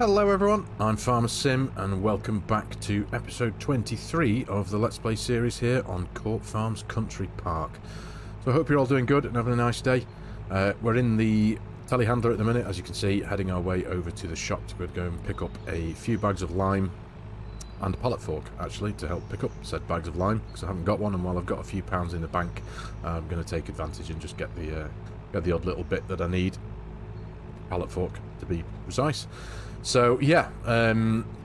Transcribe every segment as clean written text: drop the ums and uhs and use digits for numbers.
Hello everyone, I'm FARMERSIM and welcome back to episode 23 of the Let's Play series here on Court Farms Country Park. So I hope you're all doing good and having a nice day. We're in the telehandler at the minute, as you can see, heading our way over to the shop to go and pick up a few bags of lime and a pallet fork, actually, to help pick up said bags of lime, because I haven't got one, and while I've got a few pounds in the bank, I'm going to take advantage and just get the odd little bit that I need. Pallet fork, to be precise. So yeah,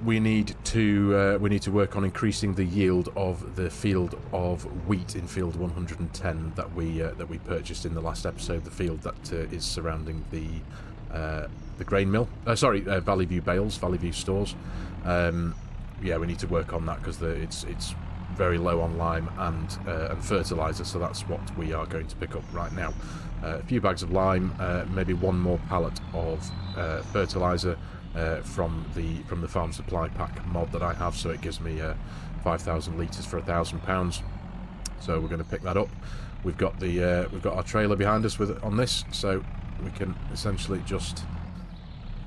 we need to work on increasing the yield of the field of wheat in field 110 that we purchased in the last episode. The field that is surrounding the grain mill. Valley View bales, Valley View stores. Yeah, we need to work on that because it's very low on lime and fertilizer. So that's what we are going to pick up right now. A few bags of lime, maybe one more pallet of fertilizer. From the farm supply pack mod that I have, so it gives me 5,000 litres for £1,000. So we're going to pick that up. We've got our trailer behind us on this, so we can essentially just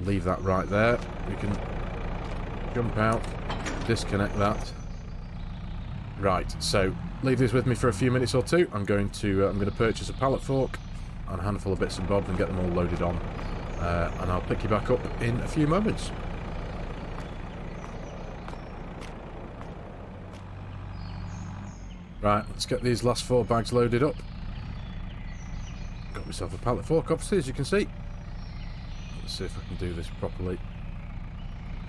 leave that right there. We can jump out, disconnect that. Right, so leave this with me for a few minutes or two. I'm going to purchase a pallet fork and a handful of bits and bobs and get them all loaded on. And I'll pick you back up in a few moments. Right, let's get these last 4 bags loaded up. Got myself a pallet fork, obviously, as you can see. Let's see if I can do this properly.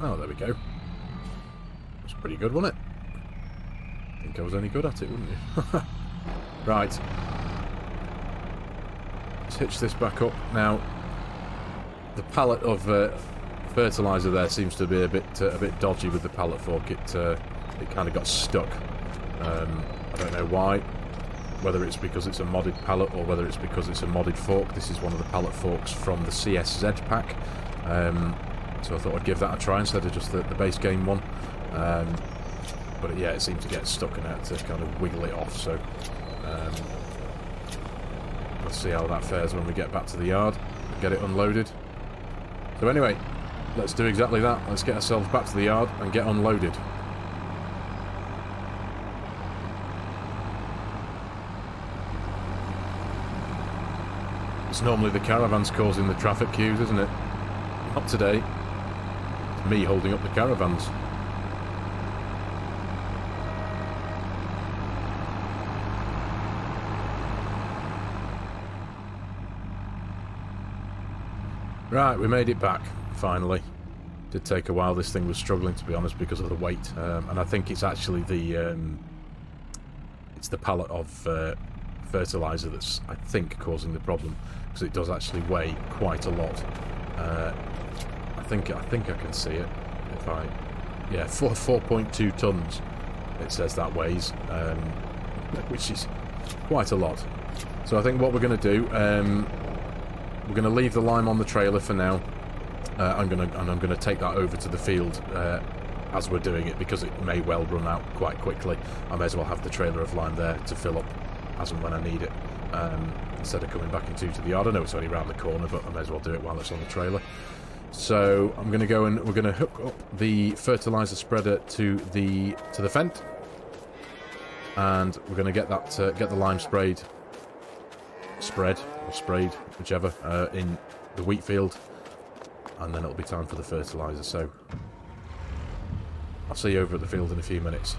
Oh, there we go. That's pretty good, wasn't it? I think I was only good at it, wouldn't you? Right. Let's hitch this back up. Now, the pallet of fertilizer there seems to be a bit dodgy with the pallet fork. It kind of got stuck. I don't know why. Whether it's because it's a modded pallet or whether it's because it's a modded fork. This is one of the pallet forks from the CSZ pack. So I thought I'd give that a try instead of just the base game one. But yeah, it seemed to get stuck and I had to kind of wiggle it off. So let's see how that fares when we get back to the yard and get it unloaded. So anyway, let's do exactly that. Let's get ourselves back to the yard and get unloaded. It's normally the caravans causing the traffic queues, isn't it? Not today. It's me holding up the caravans. Right, we made it back, finally. Did take a while. This thing was struggling, to be honest, because of the weight. And I think it's actually the pallet of fertilizer that's, I think, causing the problem, because it does actually weigh quite a lot. I think I can see it. If I, yeah, 4.2 tons. It says that weighs, which is quite a lot. So I think what we're going to do. We're going to leave the lime on the trailer for now. I'm going to take that over to the field as we're doing it, because it may well run out quite quickly. I may as well have the trailer of lime there to fill up as and when I need it, instead of coming back into the yard. I know it's only around the corner, but I may as well do it while it's on the trailer. So I'm going to go and we're going to hook up the fertilizer spreader to the fent, and we're going to get the lime spread, whichever, in the wheat field, and then it'll be time for the fertilizer. So I'll see you over at the field in a few minutes.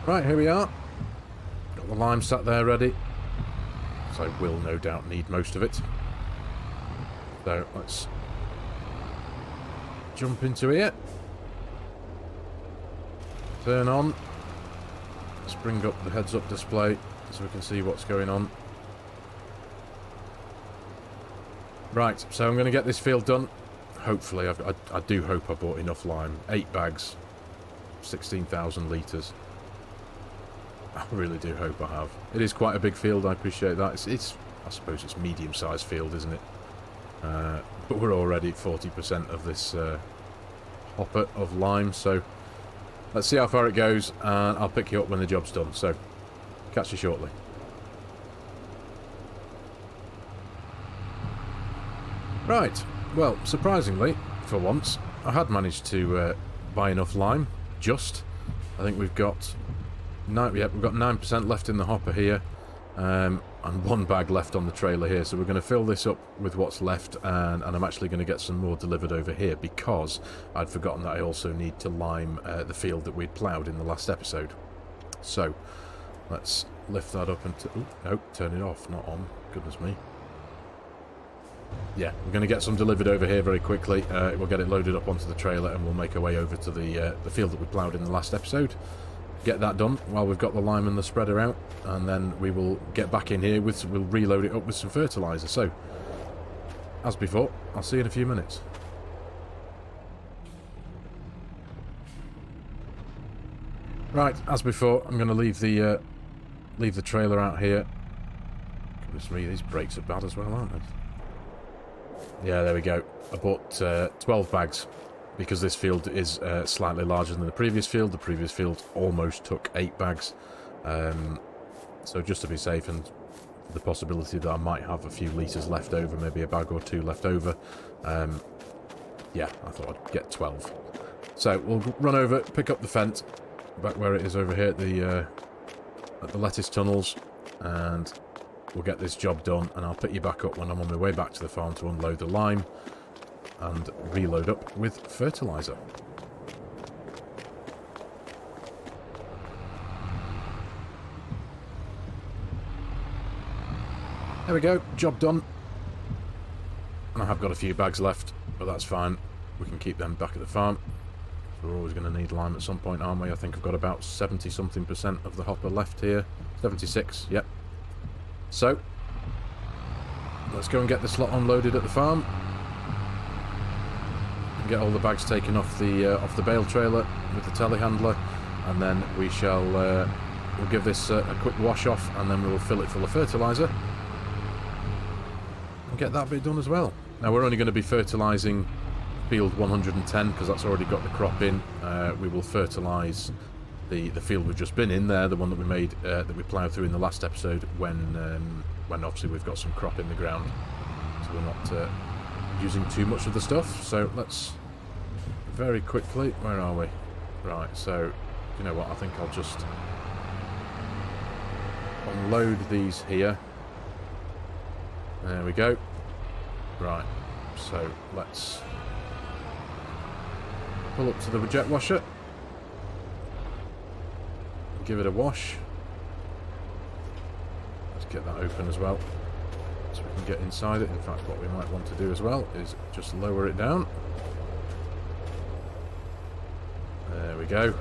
Right, here we are. Got the lime sat there ready, so I will no doubt need most of it. So let's jump into here. Turn on. Let's bring up the heads-up display so we can see what's going on. Right, so I'm going to get this field done. Hopefully, I do hope I bought enough lime. 8 bags, 16,000 litres. I really do hope I have. It is quite a big field, I appreciate that. It's I suppose it's medium-sized field, isn't it? But we're already at 40% of this hopper of lime, so let's see how far it goes, and I'll pick you up when the job's done. So, catch you shortly. Right, well, surprisingly, for once, I had managed to buy enough lime, just. I think we've got 9% left in the hopper here, and 1 bag left on the trailer here, so we're going to fill this up with what's left, and I'm actually going to get some more delivered over here, because I'd forgotten that I also need to lime the field that we'd ploughed in the last episode. So, let's lift that up and... oh, turn it off, not on. Goodness me. Yeah, we're going to get some delivered over here very quickly. We'll get it loaded up onto the trailer and we'll make our way over to the field that we ploughed in the last episode. Get that done while we've got the lime and the spreader out, and then we will get back in here we'll reload it up with some fertiliser. So, as before, I'll see you in a few minutes. Right, as before, I'm going to leave the trailer out here. Goodness me, these brakes are bad as well, aren't they? Yeah, there we go. I bought 12 bags because this field is slightly larger than the previous field. The previous field almost took 8 bags. So just to be safe, and the possibility that I might have a few litres left over, maybe a bag or 2 left over, yeah, I thought I'd get 12. So we'll run over, pick up the fence, back where it is over here at the lettuce tunnels, and we'll get this job done, and I'll pick you back up when I'm on my way back to the farm to unload the lime and reload up with fertiliser. There we go, job done. And I have got a few bags left, but that's fine. We can keep them back at the farm. We're always going to need lime at some point, aren't we? I think I've got about 70-something% of the hopper left here. 76, yep. So, let's go and get this lot unloaded at the farm. And get all the bags taken off the bale trailer with the telehandler, and then we shall we'll give this a quick wash off, and then we'll fill it full of fertiliser and get that bit done as well. Now we're only going to be fertilising field 110 because that's already got the crop in. We will fertilise the field we've just been in there, the one that we made, that we ploughed through in the last episode, when obviously we've got some crop in the ground, so we're not using too much of the stuff. So let's very quickly, where are we? Right, so you know what, I think I'll just unload these here. There we go. Right, so let's pull up to the jet washer, give it a wash. Let's get that open as well, so we can get inside it. In fact, what we might want to do as well is just lower it down. There we go.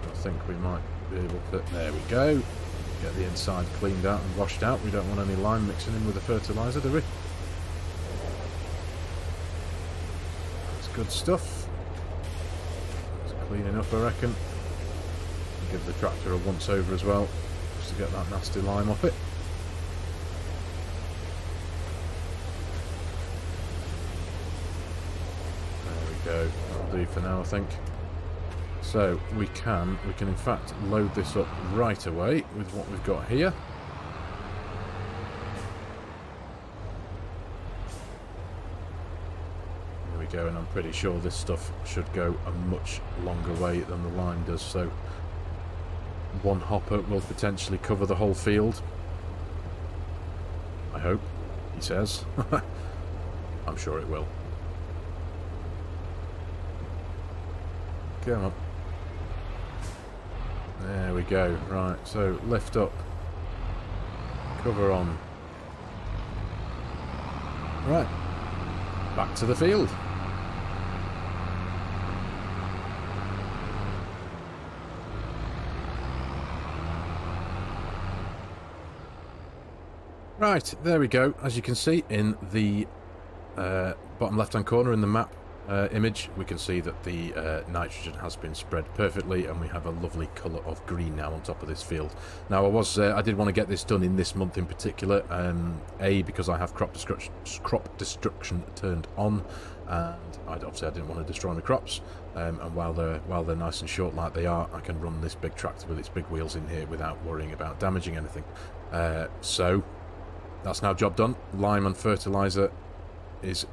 I think we might be able to... there we go. Get the inside cleaned out and washed out. We don't want any lime mixing in with the fertiliser, do we? That's good stuff. It's cleaning up, I reckon. Give the tractor a once over as well, just to get that nasty lime off it. There we go. That'll do for now, I think. So we can in fact load this up right away with what we've got here. There we go, and I'm pretty sure this stuff should go a much longer way than the lime does, so one hopper will potentially cover the whole field. I hope, he says. I'm sure it will. Come on. There we go. Right, so lift up. Cover on. Right. Back to the field. Right, there we go. As you can see in the bottom left-hand corner in the map, image, we can see that the nitrogen has been spread perfectly, and we have a lovely colour of green now on top of this field. Now, I did want to get this done in this month in particular, because I have crop destruction turned on, and obviously I didn't want to destroy my crops, and while they're nice and short like they are, I can run this big tractor with its big wheels in here without worrying about damaging anything. So that's now job done. Lime and fertilizer is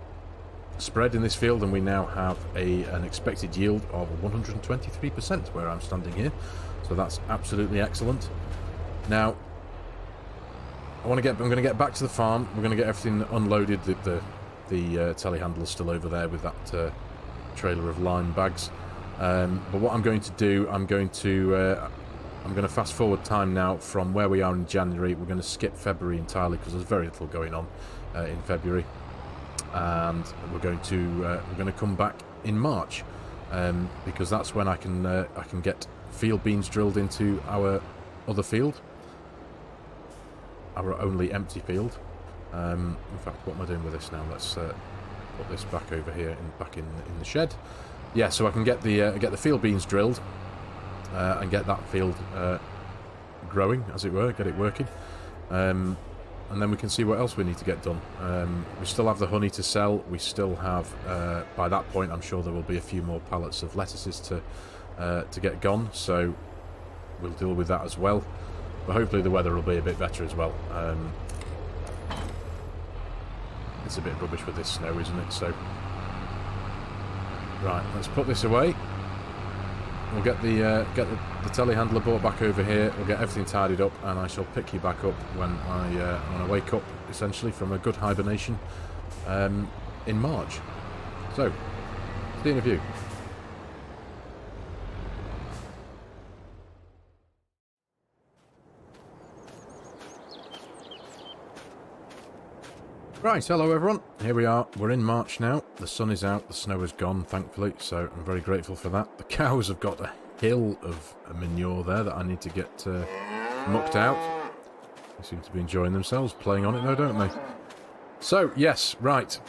spread in this field, and we now have an expected yield of 123% where I'm standing here, so that's absolutely excellent. Now I'm going to get back to the farm. We're going to get everything unloaded. The telehandler's still over there with that trailer of lime bags, but what I'm going to do, I'm going to fast forward time now from where we are in January. We're going to skip February entirely because there's very little going on in February. And we're going to come back in March, because that's when I can get field beans drilled into our other field, our only empty field. In fact, what am I doing with this now? Let's put this back over here, back in the shed. Yeah, so I can get the field beans drilled and get that field growing, as it were, get it working. And then we can see what else we need to get done. We still have the honey to sell. We still have, by that point, I'm sure there will be a few more pallets of lettuces to get gone. So we'll deal with that as well. But hopefully the weather will be a bit better as well. It's a bit rubbish with this snow, isn't it? So, right, let's put this away. We'll get the telehandler brought back over here. We'll get everything tidied up, and I shall pick you back up when I wake up, essentially, from a good hibernation in March. So, see you in a few. Right, hello everyone. Here we are. We're in March now. The sun is out. The snow is gone, thankfully, so I'm very grateful for that. The cows have got a hill of manure there that I need to get mucked out. They seem to be enjoying themselves, playing on it though, don't they? So, yes, right.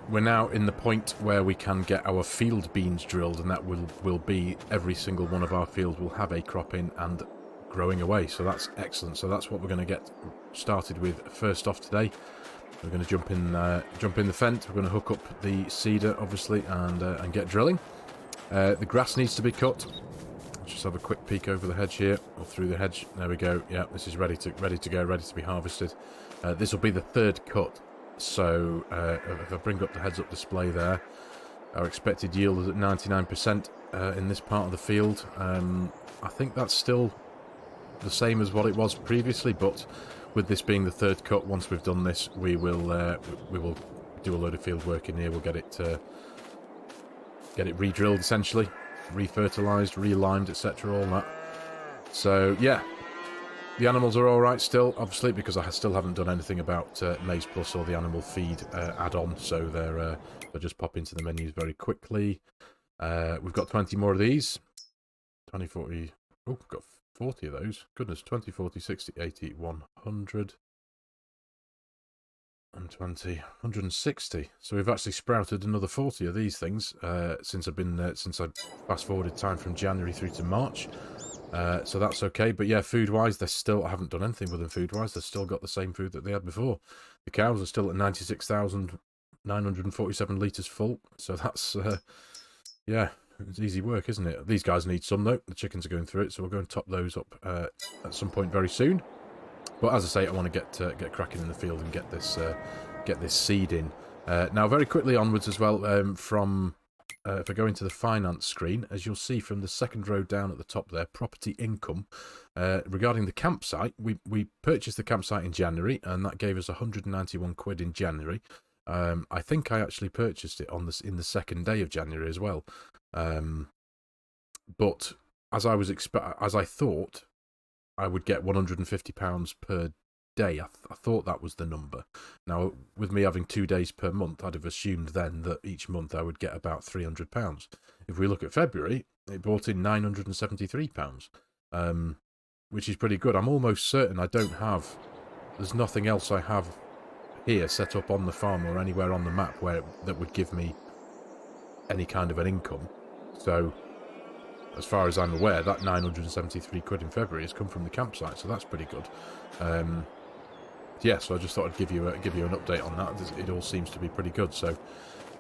We're now in the point where we can get our field beans drilled, and that will be every single one of our fields will have a crop in and growing away. So that's excellent. So that's what we're going to get started with first off today. We're going to jump in the fence. We're going to hook up the seeder, obviously, and get drilling. The grass needs to be cut. Let's just have a quick peek over the hedge here, or through the hedge. There we go. Yeah, this is ready to go, ready to be harvested. This will be the third cut. So if I bring up the heads-up display there, our expected yield is at 99% in this part of the field. I think that's still the same as what it was previously, but with this being the third cut, once we've done this, we will do a load of field work in here. We'll get it re-drilled, essentially, re-fertilized, re-limed, etc., all that. So yeah, the animals are all right still, obviously, because I still haven't done anything about Maize Plus or the animal feed add-on. So they'll just pop into the menus very quickly. We've got 20 more of these. 20, 40. Oh, we've got 40 of those. Goodness, 20, 40, 60, 80, 100, and 20, 160. So we've actually sprouted another 40 of these things since I fast forwarded time from January through to March. So that's okay. But yeah, food-wise, I haven't done anything with them food-wise. They've still got the same food that they had before. The cows are still at 96,947 litres full. So that's, yeah. It's easy work, isn't it? These guys need some, though. The chickens are going through it, so we'll go and top those up at some point very soon. But as I say, I want to get cracking in the field and get this seed in. Now, very quickly onwards as well, if I go into the finance screen, as you'll see from the second row down at the top there, property income. Regarding the campsite, we purchased the campsite in January, and that gave us 191 quid in January. I think I actually purchased it in the second day of January as well. But as I thought I would get £150 per day. I thought that was the number. Now, with me having 2 days per month, I'd have assumed then that each month I would get about £300. If we look at February, it brought in £973, which is pretty good. I'm almost certain there's nothing else I have here set up on the farm or anywhere on the map that would give me any kind of an income. So, as far as I'm aware, that 973 quid in February has come from the campsite, so that's pretty good. Yeah, so I just thought I'd give you an update on that. It all seems to be pretty good. So,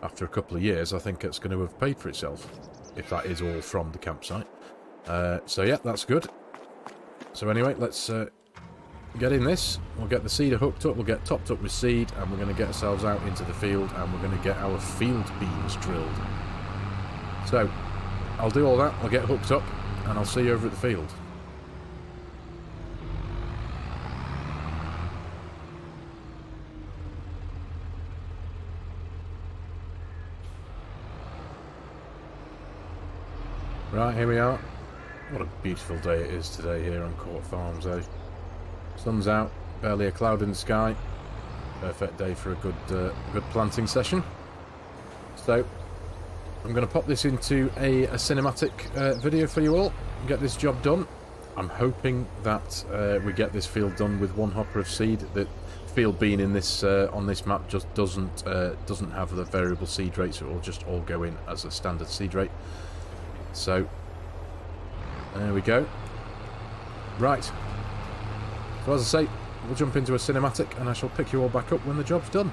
after a couple of years, I think it's going to have paid for itself, if that is all from the campsite. So yeah, that's good. So anyway, let's get in this. We'll get the seeder hooked up, we'll get topped up with seed, and we're going to get ourselves out into the field, and we're going to get our field beans drilled. So, I'll do all that, I'll get hooked up, and I'll see you over at the field. Right, here we are. What a beautiful day it is today here on Court Farms, eh? Sun's out, barely a cloud in the sky. Perfect day for a good planting session. So, I'm going to pop this into a cinematic video for you all and get this job done. I'm hoping that we get this field done with one hopper of seed. The field bean in this on this map just doesn't have the variable seed rate, so it will just all go in as a standard seed rate. So, there we go. Right. So as I say, we'll jump into a cinematic and I shall pick you all back up when the job's done.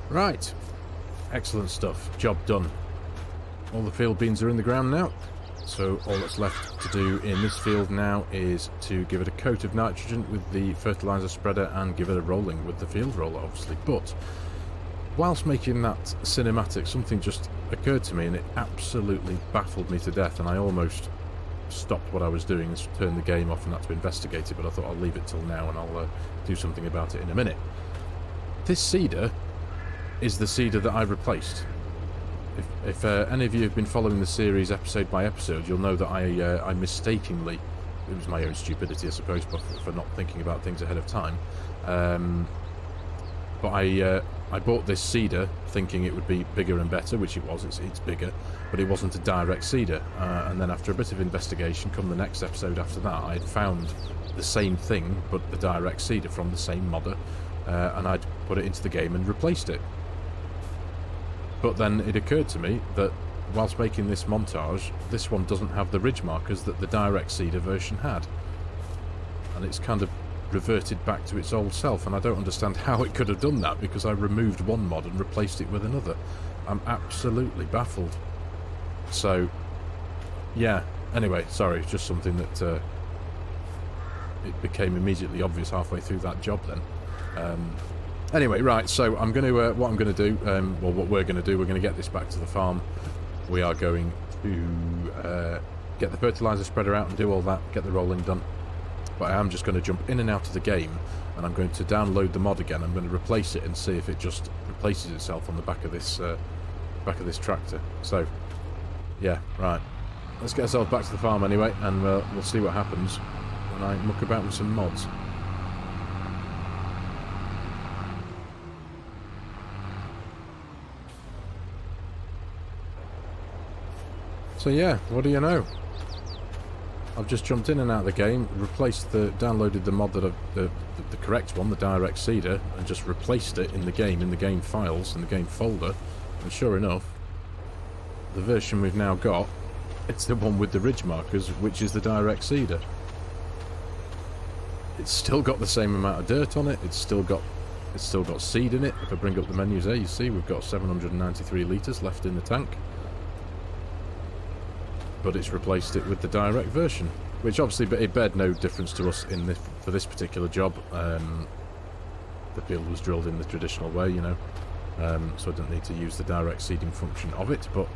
Right, excellent stuff, job done. All the field beans are in the ground now, so all that's left to do in this field now is to give it a coat of nitrogen with the fertilizer spreader and give it a rolling with the field roller, obviously. But whilst making that cinematic, something just occurred to me and it absolutely baffled me to death, and I almost stopped what I was doing and turned the game off and had to investigate it, but I thought I'll leave it till now and I'll do something about it in a minute. This seeder is the seeder that I replaced. If any of you have been following the series episode by episode, you'll know that I mistakenly it was my own stupidity, I suppose, for not thinking about things ahead of time. But I bought this seeder thinking it would be bigger and better, which it was. It's bigger, but it wasn't a direct seeder. And then after a bit of investigation, come the next episode after that, I had found the same thing, but the direct seeder from the same modder, and I'd put it into the game and replaced it. But then it occurred to me that whilst making this montage, this one doesn't have the ridge markers that the direct seeder version had. And it's kind of reverted back to its old self, and I don't understand how it could have done that, because I removed one mod and replaced it with another. I'm absolutely baffled. So, yeah. Anyway, sorry, just something that it became immediately obvious halfway through that job then. Anyway, right, so I'm going to, what I'm going to do, well, what we're going to do, we're going to get this back to the farm. We are going to get the fertilizer spreader out and do all that, get the rolling done. But I am just going to jump in and out of the game, and I'm going to download the mod again. I'm going to replace it and see if it just replaces itself on the back of this tractor. So, yeah, right. Let's get ourselves back to the farm anyway, and we'll see what happens when I muck about with some mods. So yeah, what do you know? I've just jumped in and out of the game, downloaded the mod that the correct one, the direct seeder, and just replaced it in the game files, in the game folder. And sure enough, the version we've now got, it's the one with the ridge markers, which is the direct seeder. It's still got the same amount of dirt on it. It's still got seed in it. If I bring up the menus there, you see we've got 793 litres left in the tank. But it's replaced it with the direct version, which obviously it bared no difference to us for this particular job. The field was drilled in the traditional way, you know, so I didn't need to use the direct seeding function of it. But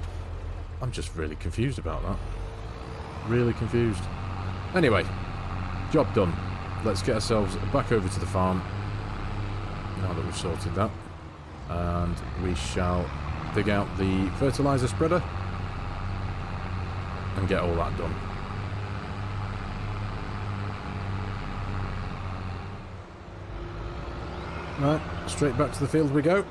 I'm just really confused about that. Really confused. Anyway, job done. Let's get ourselves back over to the farm now that we've sorted that, and we shall dig out the fertilizer spreader and get all that done. Right, straight back to the field we go.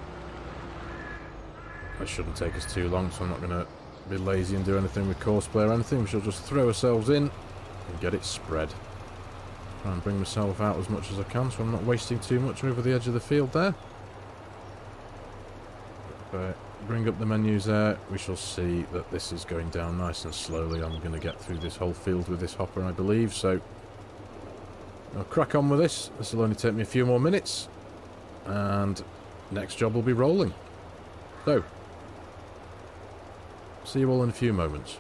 That shouldn't take us too long, so I'm not going to be lazy and do anything with CORSAIR or anything. We shall just throw ourselves in and get it spread. Try and bring myself out as much as I can so I'm not wasting too much over the edge of the field there. Bring up the menus there, we shall see that this is going down nice and slowly. I'm going to get through this whole field with this hopper, I believe, so I'll crack on with this. This will only take me a few more minutes, and next job will be rolling. So, see you all in a few moments.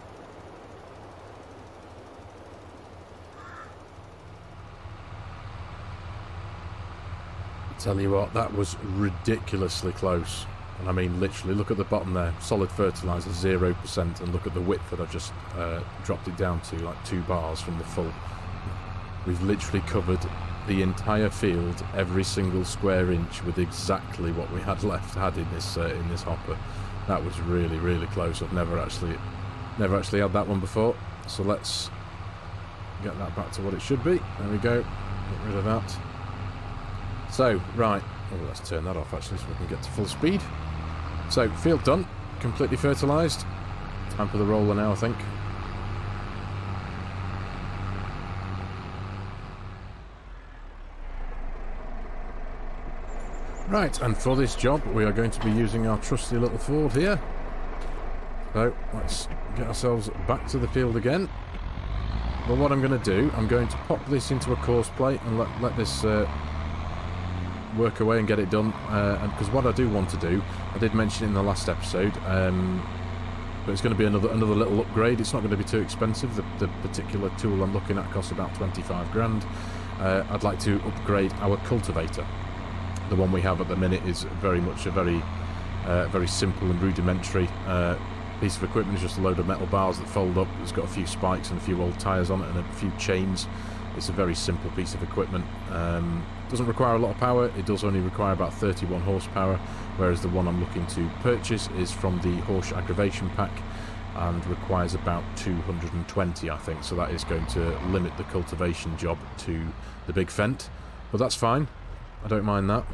Tell you what, that was ridiculously close. And I mean, literally, look at the bottom there. Solid fertilizer, 0%. And look at the width that I've just dropped it down to, like 2 bars from the full. We've literally covered the entire field, every single square inch, with exactly what we had in this hopper. That was really, really close. I've never actually had that one before. So let's get that back to what it should be. There we go. Get rid of that. So, right. Oh, let's turn that off, actually, so we can get to full speed. So, field done. Completely fertilised. Time for the roller now, I think. Right, and for this job, we are going to be using our trusty little Ford here. So, let's get ourselves back to the field again. Well, what I'm going to do, I'm going to pop this into a course plate and let this work away and get it done, and because what I do want to do, I did mention in the last episode, but it's going to be another little upgrade. It's not going to be too expensive. The particular tool I'm looking at costs about 25 grand. I'd like to upgrade our cultivator. The one we have at the minute is very much a very simple and rudimentary piece of equipment. It's just a load of metal bars that fold up. It's got a few spikes and a few old tyres on it and a few chains. It's a very simple piece of equipment. Doesn't require a lot of power. It does only require about 31 horsepower, whereas the one I'm looking to purchase is from the horse aggravation pack, and requires about 220, I think, so that is going to limit the cultivation job to the big Fent, but that's fine. I don't mind that.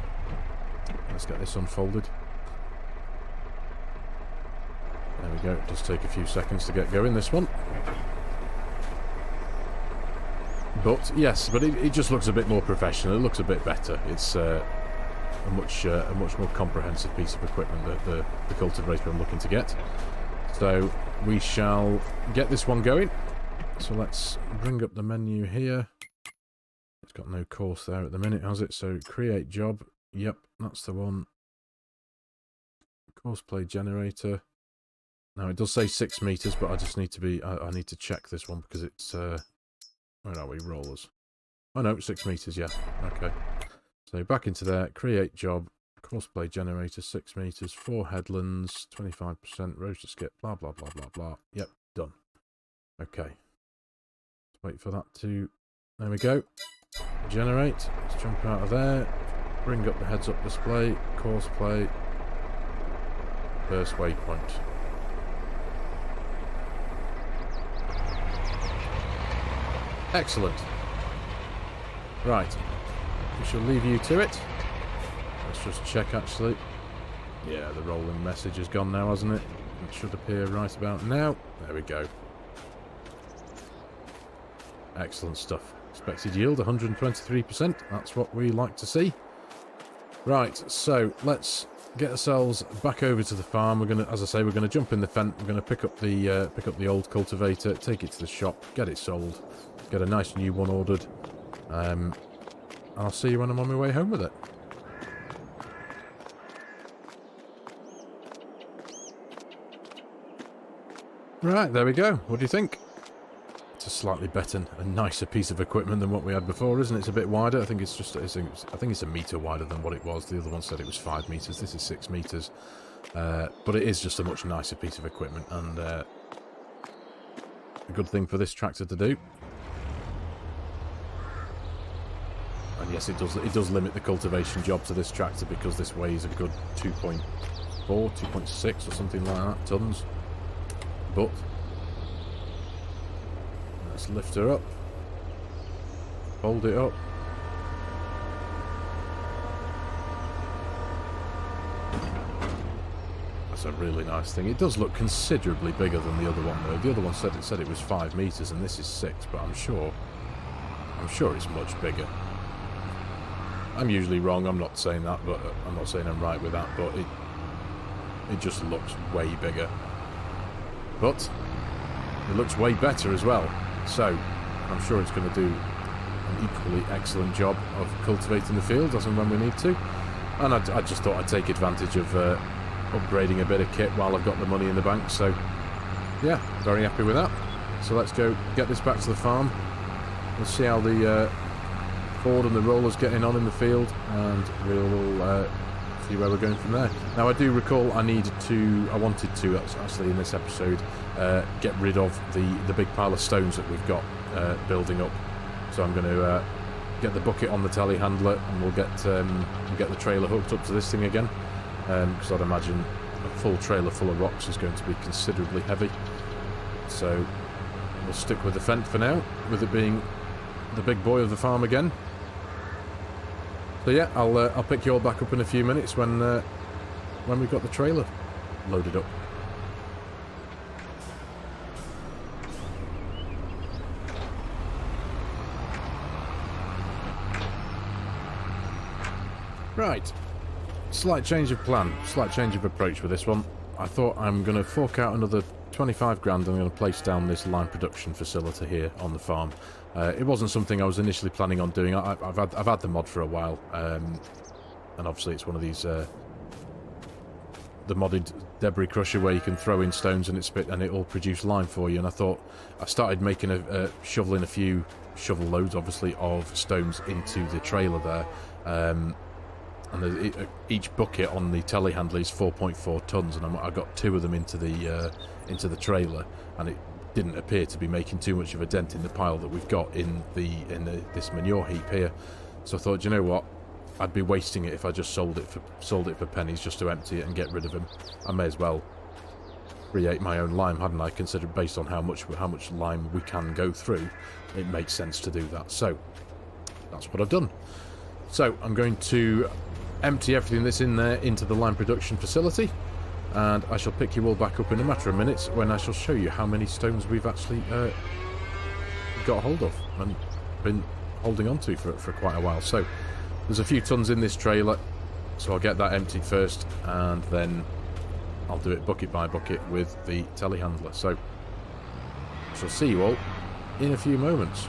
Let's get this unfolded. There we go. It does take a few seconds to get going, this one. But, yes, but it just looks a bit more professional. It looks a bit better. It's a much more comprehensive piece of equipment that the cultivator I'm looking to get. So, we shall get this one going. So, let's bring up the menu here. It's got no course there at the minute, has it? So, create job. Yep, that's the one. Course play generator. Now, it does say 6 meters, but I just need to be... I need to check this one because it's... where are we? Rollers. Oh no, 6 meters, yeah. Okay. So back into there, create job, course play generator, 6 meters, 4 headlands, 25%, rotor skip, blah, blah, blah, blah, blah. Yep, done. Okay. Let's wait for that to... There we go. Generate. Let's jump out of there. Bring up the heads-up display, course play, first waypoint. Excellent. Right. We shall leave you to it. Let's just check, actually. Yeah, the rolling message is gone now, hasn't it? It should appear right about now. There we go. Excellent stuff. Expected yield, 123%. That's what we like to see. Right, so let's get ourselves back over to the farm. We're gonna, as I say, we're gonna jump in the Fent. We're gonna pick up the old cultivator, take it to the shop, get it sold. Get a nice new one ordered. I'll see you when I'm on my way home with it. Right, there we go. What do you think? It's a slightly better and nicer piece of equipment than what we had before, isn't it? It's a bit wider. I think it's just, I think it's a metre wider than what it was. The other one said it was 5 metres. This is 6 metres. But it is just a much nicer piece of equipment, and a good thing for this tractor to do. And yes, it does limit the cultivation job to this tractor because this weighs a good 2.4, 2.6 or something like that tons. But let's lift her up, fold it up. That's a really nice thing. It does look considerably bigger than the other one though. The other one said it was 5 meters and this is 6, but I'm sure it's much bigger. I'm usually wrong, I'm not saying that, but I'm not saying I'm right with that, but it just looks way bigger. But it looks way better as well, so I'm sure it's going to do an equally excellent job of cultivating the field as and when we need to. And I just thought I'd take advantage of upgrading a bit of kit while I've got the money in the bank, so yeah, very happy with that. So let's go get this back to the farm. We'll see how the Ford and the roller's getting on in the field, and we'll see where we're going from there. Now I do recall I wanted to actually in this episode get rid of the big pile of stones that we've got building up. So I'm going to get the bucket on the telehandler, and we'll get the trailer hooked up to this thing again, because I'd imagine a full trailer full of rocks is going to be considerably heavy. So we'll stick with the Fent for now, with it being the big boy of the farm again. So yeah, I'll pick you all back up in a few minutes when we've got the trailer loaded up. Right, slight change of plan, slight change of approach with this one. I thought I'm going to fork out another 25 grand and I'm going to place down this line production facility here on the farm. It wasn't something I was initially planning on doing. I've had the mod for a while, and obviously it's one of these the modded debris crusher where you can throw in stones and it will produce lime for you. And I thought I started making shoveling a few shovel loads, obviously, of stones into the trailer there. And each bucket on the telehandler is 4.4 tons, and I got 2 of them into the trailer, and it didn't appear to be making too much of a dent in the pile that we've got in this manure heap here. So I thought, you know what, I'd be wasting it if I just sold it for pennies just to empty it and get rid of him. I may as well create my own lime, hadn't I? Considered based on how much lime we can go through, it makes sense to do that. So that's what I've done. So I'm going to empty everything that's in there into the lime production facility, and I shall pick you all back up in a matter of minutes when I shall show you how many stones we've actually got hold of and been holding on to for quite a while. So there's a few tons in this trailer, so I'll get that emptied first, and then I'll do it bucket by bucket with the telehandler. So I shall see you all in a few moments.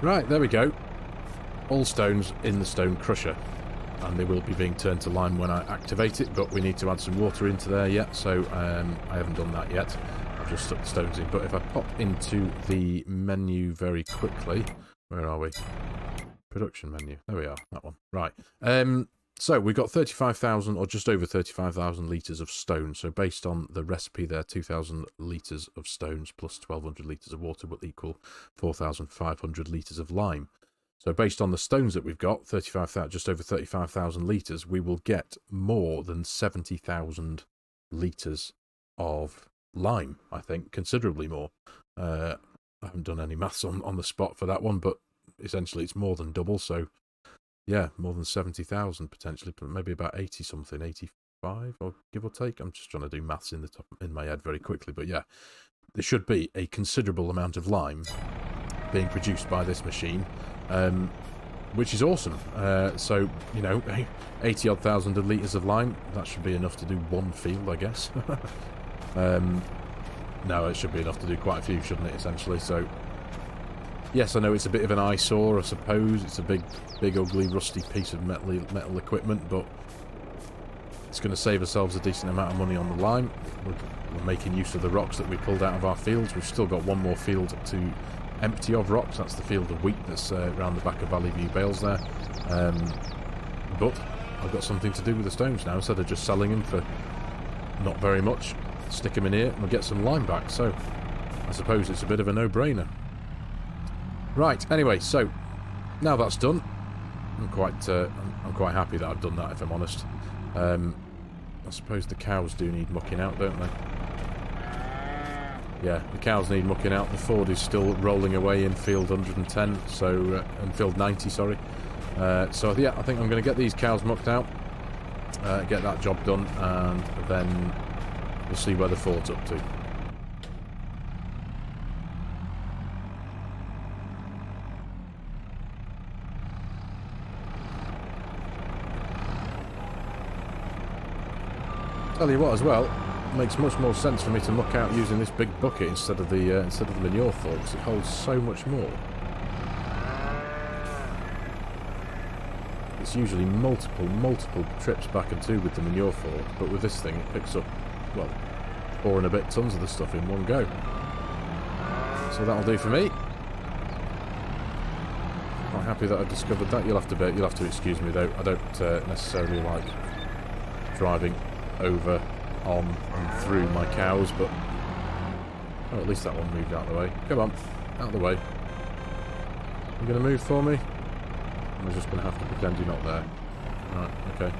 Right, there we go. All stones in the stone crusher, and they will be being turned to lime when I activate it, but we need to add some water into there yet, so I haven't done that yet. I've just stuck the stones in. But if I pop into the menu very quickly, where are we? Production menu. There we are, that one. Right. So we've got 35,000 or just over 35,000 litres of stone. So based on the recipe there, 2,000 litres of stones plus 1,200 litres of water will equal 4,500 litres of lime. So based on the stones that we've got, 35,000, just over 35,000 litres, we will get more than 70,000 litres of lime, I think, considerably more. I haven't done any maths on the spot for that one, but essentially it's more than double, so yeah, more than 70,000 potentially, but maybe about 80 something, 85 or give or take. I'm just trying to do maths in my head very quickly, but yeah, there should be a considerable amount of lime being produced by this machine, which is awesome. So, you know, 80 odd thousand litres of lime, that should be enough to do one field, I guess. No, it should be enough to do quite a few, shouldn't it, essentially? So yes, I know it's a bit of an eyesore, I suppose. It's a big, ugly, rusty piece of metal equipment, but it's going to save ourselves a decent amount of money on the lime. We're making use of the rocks that we pulled out of our fields. We've still got one more field to empty of rocks. That's the field of wheat that's around the back of Valley View Bales there. But I've got something to do with the stones now. Instead of just selling them for not very much, stick them in here and we'll get some lime back. So I suppose it's a bit of a no-brainer. Right, anyway, so now that's done, I'm quite happy that I've done that, if I'm honest. I suppose the cows do need mucking out, don't they? Yeah, the cows need mucking out. The Ford is still rolling away in field 110, so in field 90, sorry. So yeah, I think I'm going to get these cows mucked out, get that job done, and then we'll see where the Ford's up to. Tell you what, as well, it makes much more sense for me to muck out using this big bucket instead of the manure fork, because it holds so much more. It's usually multiple trips back and two with the manure fork, but with this thing it picks up, well, 4 and a bit tons of the stuff in one go. So that'll do for me. Quite happy that I discovered that. You'll have to excuse me though. I don't necessarily like driving over, on and through my cows, but oh, at least that one moved out of the way. Come on, out of the way. You gonna move for me? I'm just gonna have to pretend you're not there. Right, okay.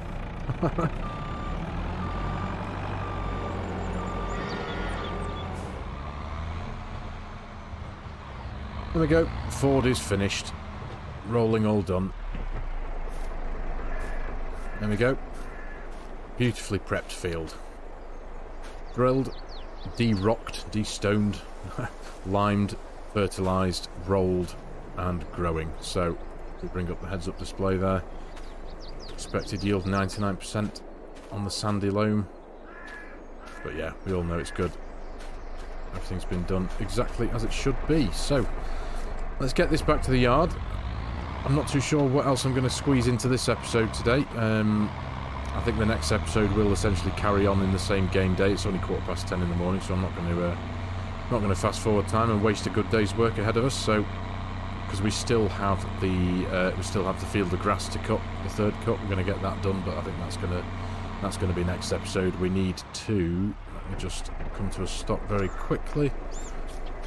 There we go. Ford is finished. Rolling all done. There we go. Beautifully prepped field. Drilled, de-rocked, de-stoned, limed, fertilised, rolled and growing. So we bring up the heads-up display there. Expected yield 99% on the sandy loam. But yeah, we all know it's good. Everything's been done exactly as it should be. So let's get this back to the yard. I'm not too sure what else I'm going to squeeze into this episode today. I think the next episode will essentially carry on in the same game day. It's only 10:15 in the morning, so I'm not going to fast forward time and waste a good day's work ahead of us. So, because we still have the field of grass to cut, the third cut, we're going to get that done. But I think that's going to be next episode. We need to, let me just come to a stop very quickly.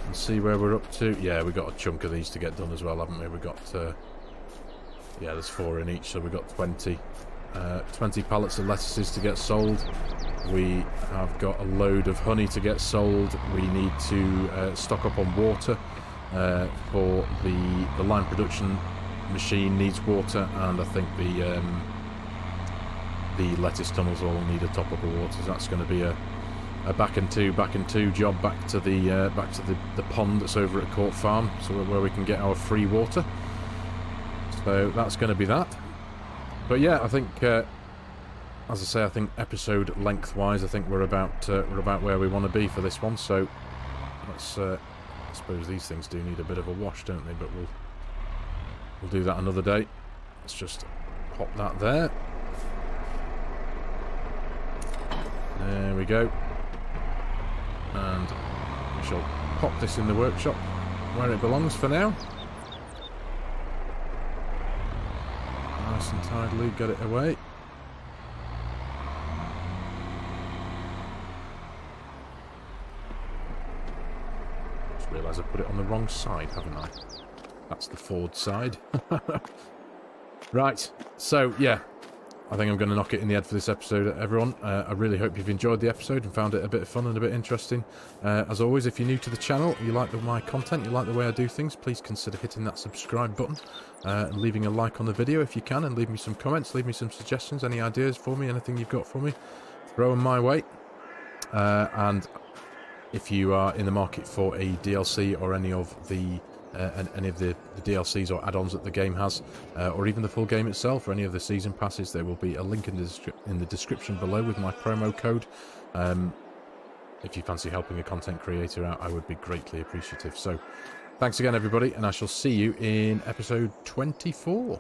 and see where we're up to. Yeah, we got a chunk of these to get done as well, haven't we? We got yeah, there's 4 in each, so we got 20 pallets of lettuces to get sold. We have got a load of honey to get sold. We need to stock up on water for the line production machine needs water, and I think the lettuce tunnels all need a top up of water. So that's going to be a back and two job back to the pond that's over at Court Farm, so where we can get our free water. So that's going to be that. But yeah, I think as I say, I think episode length-wise, I think we're about where we want to be for this one. So let's. I suppose these things do need a bit of a wash, don't they? But we'll do that another day. Let's just pop that there. There we go. And we shall pop this in the workshop where it belongs for now. Nice and tidily, get it away. Just realised I put it on the wrong side, haven't I? That's the forward side. Right, so yeah, I think I'm going to knock it in the head for this episode, everyone. I really hope you've enjoyed the episode and found it a bit of fun and a bit interesting. As always, if you're new to the channel, you like my content, you like the way I do things, please consider hitting that subscribe button and leaving a like on the video if you can, and leave me some comments, leave me some suggestions, any ideas for me, anything you've got for me, throw them my way. And if you are in the market for a DLC or any of the DLCs or add-ons that the game has, or even the full game itself, or any of the season passes, there will be a link in the description below with my promo code. If you fancy helping a content creator out, I would be greatly appreciative. So thanks again, everybody, and I shall see you in episode 24.